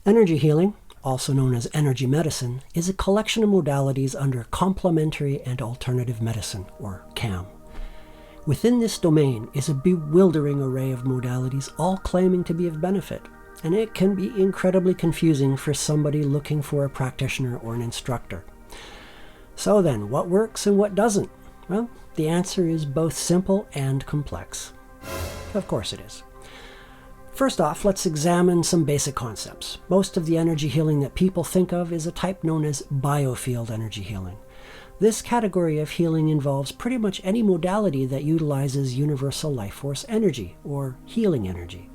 Energy healing, also known as energy medicine, is a collection of modalities under complementary and alternative medicine, or CAM. Within this domain is a bewildering array of modalities, all claiming to be of benefit, and it can be incredibly confusing for somebody looking for a practitioner or an instructor. So then, what works and what doesn't? Well, the answer is both simple and complex. Of course it is. First off, let's examine some basic concepts. Most of the energy healing that people think of is a type known as biofield energy healing. This category of healing involves pretty much any modality that utilizes universal life force energy, or healing energy.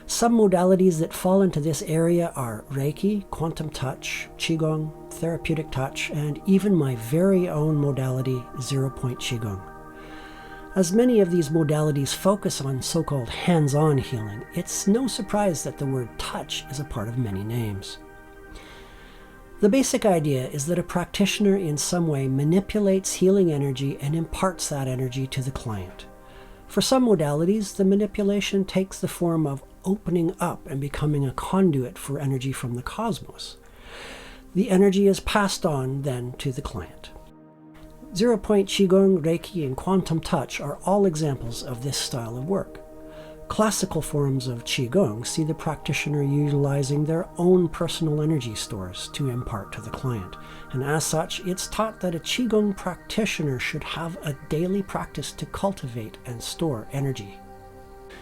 Some modalities that fall into this area are Reiki, quantum touch, QiGong, therapeutic touch, and even my very own modality, 0-point QiGong. As many of these modalities focus on so-called hands-on healing, it's no surprise that the word touch is a part of many names. The basic idea is that a practitioner in some way manipulates healing energy and imparts that energy to the client. For some modalities, the manipulation takes the form of opening up and becoming a conduit for energy from the cosmos. The energy is passed on then to the client. 0-point QiGong, Reiki, and quantum touch are all examples of this style of work. Classical forms of QiGong see the practitioner utilizing their own personal energy stores to impart to the client, and as such, it's taught that a QiGong practitioner should have a daily practice to cultivate and store energy.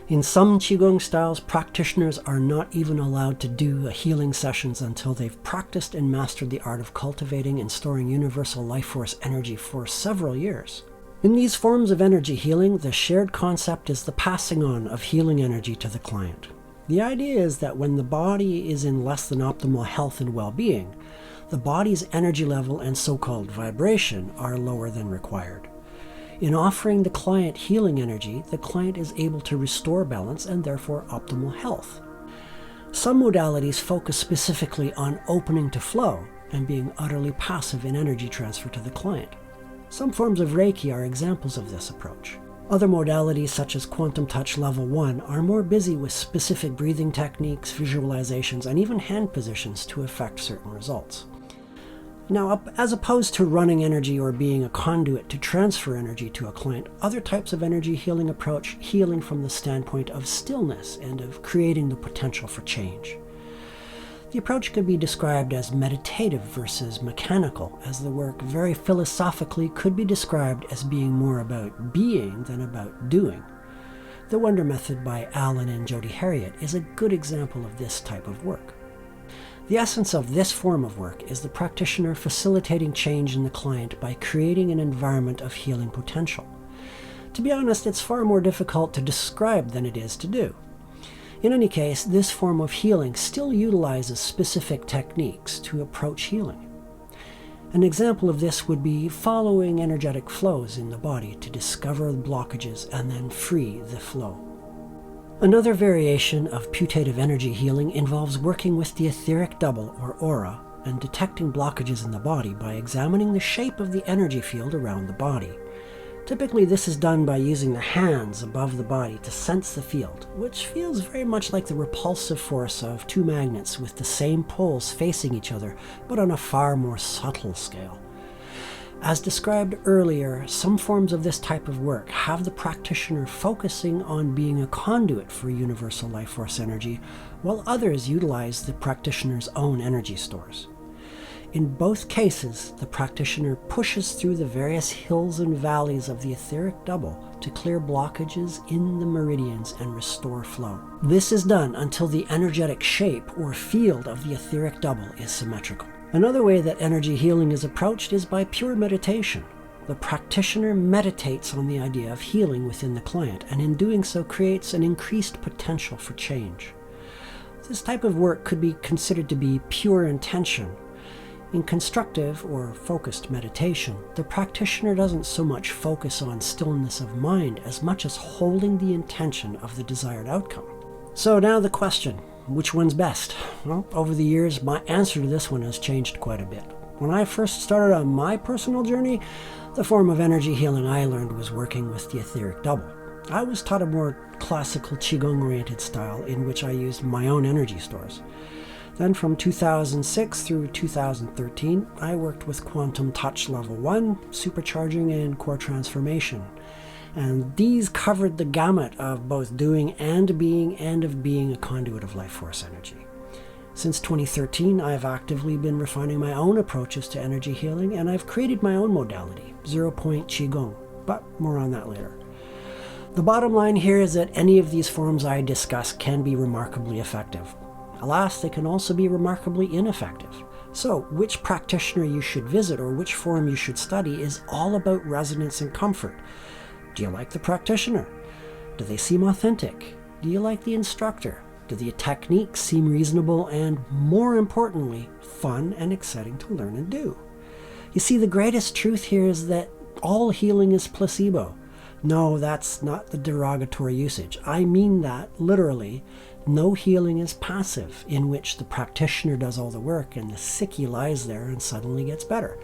In some QiGong styles, practitioners are not even allowed to do healing sessions until they've practiced and mastered the art of cultivating and storing universal life force energy for several years. In these forms of energy healing, the shared concept is the passing on of healing energy to the client. The idea is that when the body is in less than optimal health and well-being, the body's energy level and so-called vibration are lower than required. In offering the client healing energy, the client is able to restore balance and therefore optimal health. Some modalities focus specifically on opening to flow and being utterly passive in energy transfer to the client. Some forms of Reiki are examples of this approach. Other modalities, such as Quantum Touch Level 1, are more busy with specific breathing techniques, visualizations, and even hand positions to affect certain results. Now, as opposed to running energy or being a conduit to transfer energy to a client, other types of energy healing approach healing from the standpoint of stillness and of creating the potential for change. The approach could be described as meditative versus mechanical, as the work very philosophically could be described as being more about being than about doing. The Wonder Method by Alan and Jody Harriet is a good example of this type of work. The essence of this form of work is the practitioner facilitating change in the client by creating an environment of healing potential. To be honest, it's far more difficult to describe than it is to do. In any case, this form of healing still utilizes specific techniques to approach healing. An example of this would be following energetic flows in the body to discover blockages and then free the flow. Another variation of putative energy healing involves working with the etheric double, or aura, and detecting blockages in the body by examining the shape of the energy field around the body. Typically, this is done by using the hands above the body to sense the field, which feels very much like the repulsive force of two magnets with the same poles facing each other, but on a far more subtle scale. As described earlier, some forms of this type of work have the practitioner focusing on being a conduit for universal life force energy, while others utilize the practitioner's own energy stores. In both cases, the practitioner pushes through the various hills and valleys of the etheric double to clear blockages in the meridians and restore flow. This is done until the energetic shape or field of the etheric double is symmetrical. Another way that energy healing is approached is by pure meditation. The practitioner meditates on the idea of healing within the client, and in doing so creates an increased potential for change. This type of work could be considered to be pure intention. In constructive or focused meditation, the practitioner doesn't so much focus on stillness of mind as much as holding the intention of the desired outcome. So now the question, which one's best? Well, over the years, my answer to this one has changed quite a bit. When I first started on my personal journey, the form of energy healing I learned was working with the etheric double. I was taught a more classical Qigong-oriented style in which I used my own energy stores. Then from 2006 through 2013, I worked with Quantum Touch Level 1, Supercharging, and Core Transformation. And these covered the gamut of both doing and of being a conduit of life force energy. Since 2013, I've actively been refining my own approaches to energy healing, and I've created my own modality, 0-point QiGong, but more on that later. The bottom line here is that any of these forms I discuss can be remarkably effective. Alas, they can also be remarkably ineffective. So, which practitioner you should visit or which form you should study is all about resonance and comfort. Do you like the practitioner? Do they seem authentic? Do you like the instructor? Do the techniques seem reasonable and, more importantly, fun and exciting to learn and do? You see, the greatest truth here is that all healing is placebo. No, that's not the derogatory usage. I mean that literally. No healing is passive, in which the practitioner does all the work and the sickie lies there and suddenly gets better.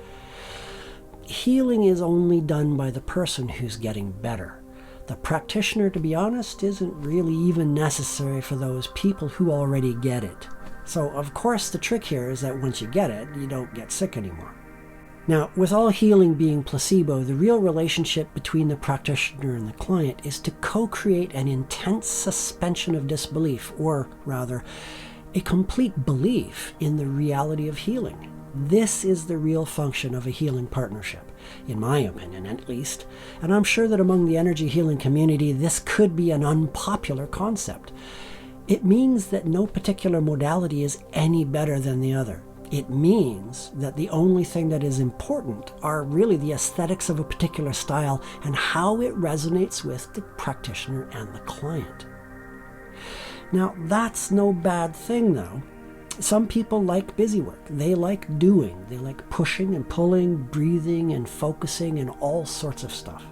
Healing is only done by the person who's getting better. The practitioner, to be honest, isn't really even necessary for those people who already get it. So, of course, the trick here is that once you get it, you don't get sick anymore. Now, with all healing being placebo, the real relationship between the practitioner and the client is to co-create an intense suspension of disbelief, or rather, a complete belief in the reality of healing. This is the real function of a healing partnership, in my opinion at least, and I'm sure that among the energy healing community this could be an unpopular concept. It means that no particular modality is any better than the other. It means that the only thing that is important are really the aesthetics of a particular style and how it resonates with the practitioner and the client. Now, that's no bad thing though. Some people like busy work. They like doing. They like pushing and pulling, breathing and focusing and all sorts of stuff.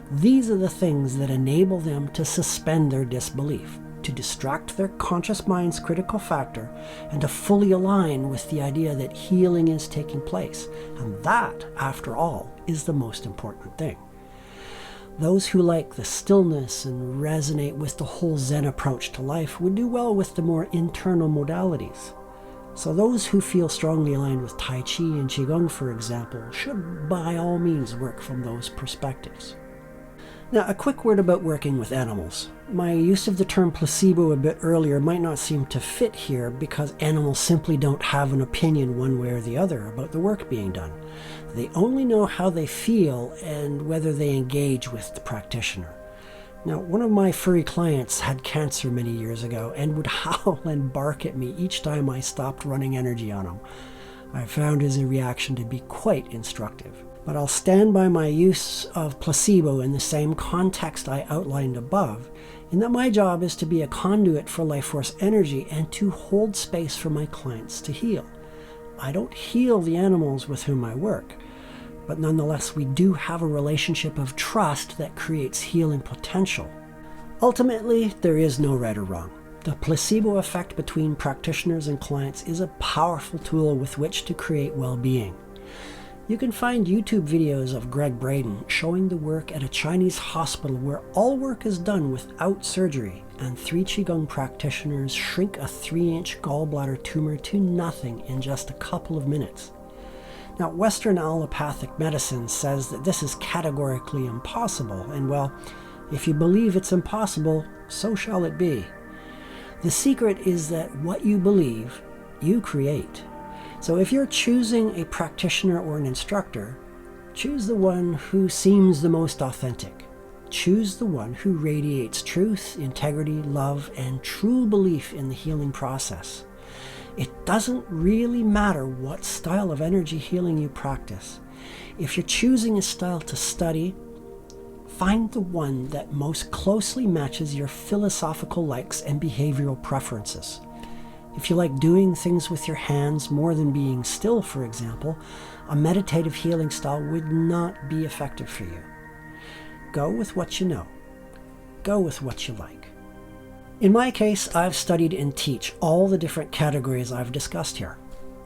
These are the things that enable them to suspend their disbelief, to distract their conscious mind's critical factor, and to fully align with the idea that healing is taking place. And that, after all, is the most important thing. Those who like the stillness and resonate with the whole Zen approach to life would do well with the more internal modalities. So those who feel strongly aligned with Tai Chi and Qigong, for example, should by all means work from those perspectives. Now, a quick word about working with animals. My use of the term placebo a bit earlier might not seem to fit here because animals simply don't have an opinion one way or the other about the work being done. They only know how they feel and whether they engage with the practitioner. Now, one of my furry clients had cancer many years ago and would howl and bark at me each time I stopped running energy on him. I found his reaction to be quite instructive. But I'll stand by my use of placebo in the same context I outlined above, in that my job is to be a conduit for life force energy and to hold space for my clients to heal. I don't heal the animals with whom I work, but nonetheless we do have a relationship of trust that creates healing potential. Ultimately, there is no right or wrong. The placebo effect between practitioners and clients is a powerful tool with which to create well-being. You can find YouTube videos of Greg Braden showing the work at a Chinese hospital where all work is done without surgery, and 3 Qigong practitioners shrink a 3-inch gallbladder tumor to nothing in just a couple of minutes. Now, Western allopathic medicine says that this is categorically impossible, and well, if you believe it's impossible, so shall it be. The secret is that what you believe, you create. So if you're choosing a practitioner or an instructor, choose the one who seems the most authentic. Choose the one who radiates truth, integrity, love, and true belief in the healing process. It doesn't really matter what style of energy healing you practice. If you're choosing a style to study, find the one that most closely matches your philosophical likes and behavioral preferences. If you like doing things with your hands more than being still, for example, a meditative healing style would not be effective for you. Go with what you know. Go with what you like. In my case, I've studied and teach all the different categories I've discussed here.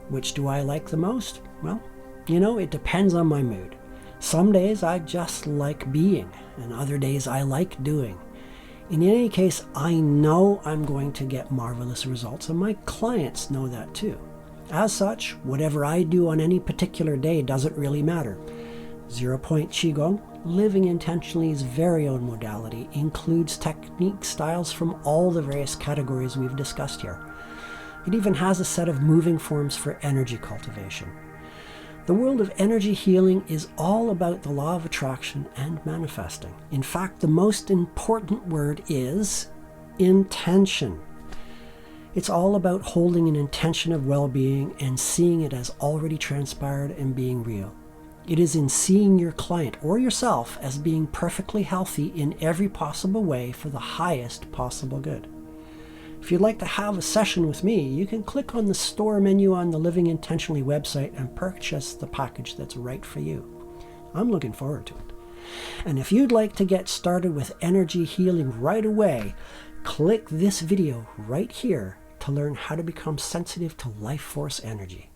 Which do I like the most? Well, it depends on my mood. Some days I just like being, and other days I like doing. In any case, I know I'm going to get marvelous results, and my clients know that too. As such, whatever I do on any particular day doesn't really matter. 0-point QiGong, living intentionally's very own modality, includes technique styles from all the various categories we've discussed here. It even has a set of moving forms for energy cultivation. The world of energy healing is all about the law of attraction and manifesting. In fact, the most important word is intention. It's all about holding an intention of well-being and seeing it as already transpired and being real. It is in seeing your client or yourself as being perfectly healthy in every possible way for the highest possible good. If you'd like to have a session with me, you can click on the store menu on the Living Intentionally website and purchase the package that's right for you. I'm looking forward to it. And if you'd like to get started with energy healing right away, click this video right here to learn how to become sensitive to life force energy.